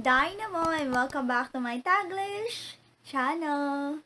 Indaynamo and welcome back to my Taglish channel.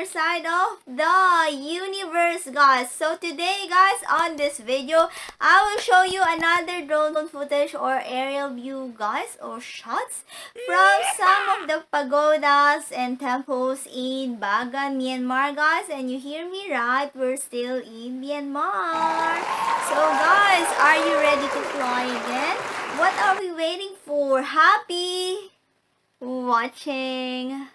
Side of the universe, guys. So today, guys, on this video I will show you another drone footage or aerial view, guys, or shots from some of the pagodas and temples in Bagan Myanmar, guys. And you hear me right, we're still in Myanmar. So guys, are you ready to fly again? What are we waiting for? Happy watching.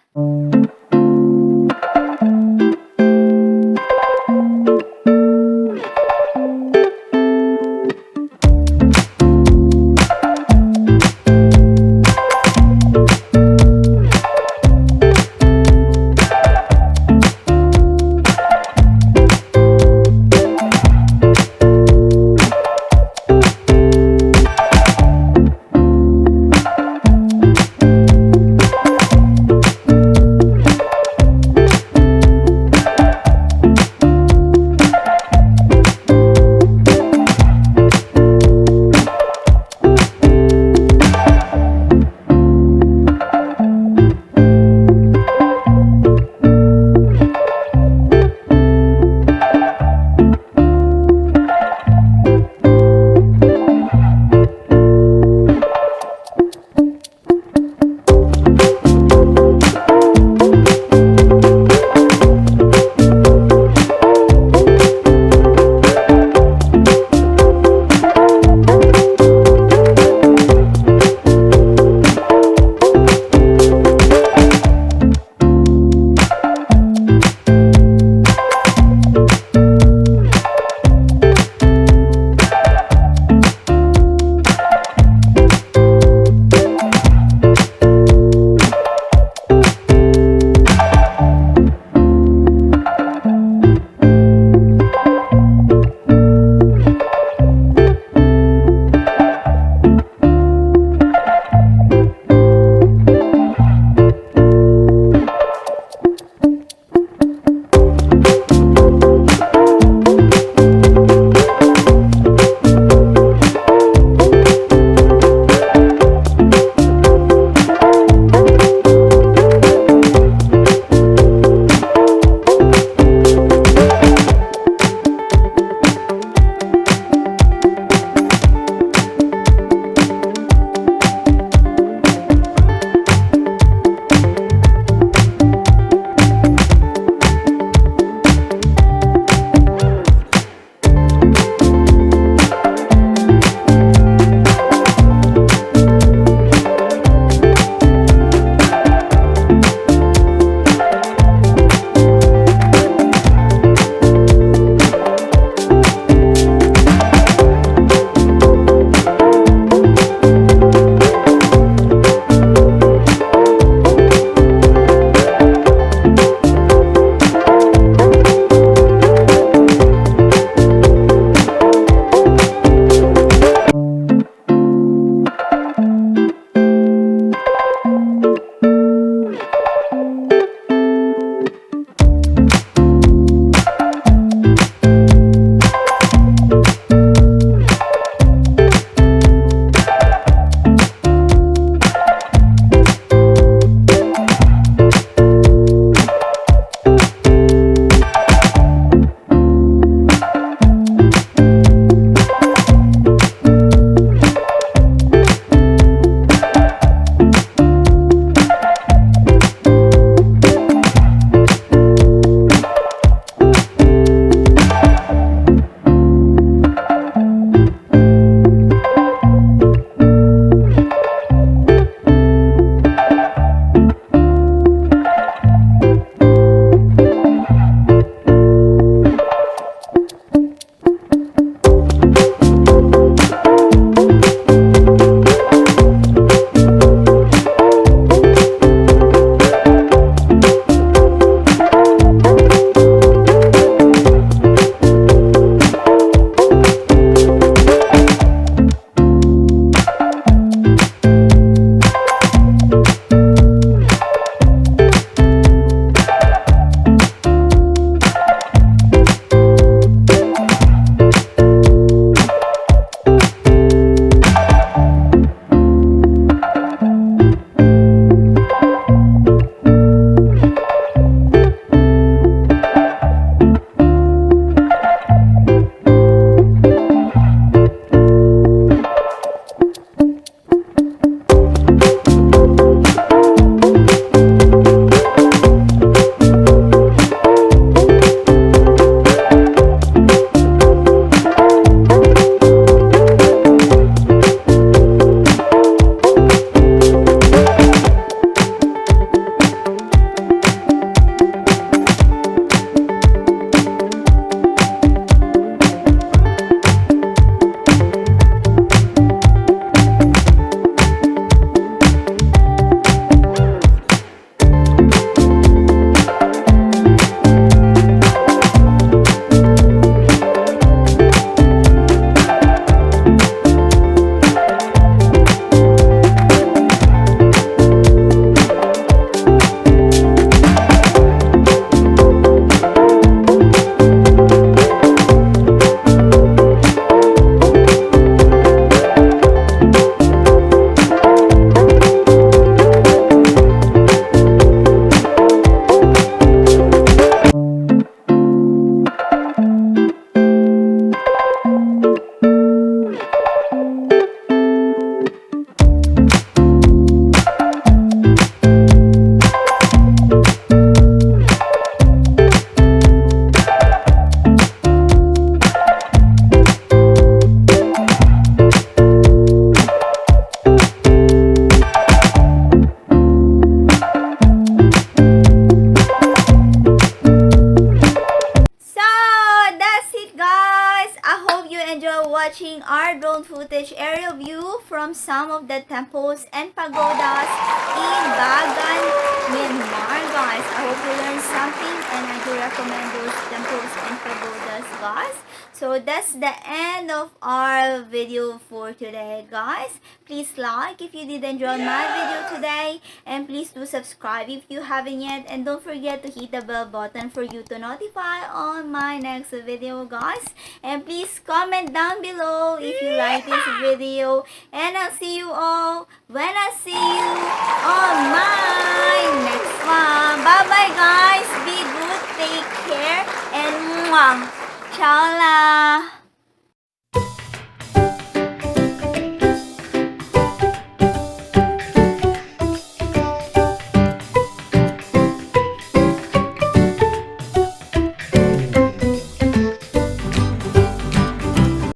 hope you learned something, and I do recommend those temples and pagodas, guys. So that's the end of our video for today, guys. Please like if you did enjoy my video today, and please do subscribe if you haven't yet, and don't forget to hit the bell button for you to notify on my next video, guys. And please comment down below if you like this video, and I'll see you all when I see you on my next one. Bye bye, guys. Be good, take care, and mwah. Ciao la.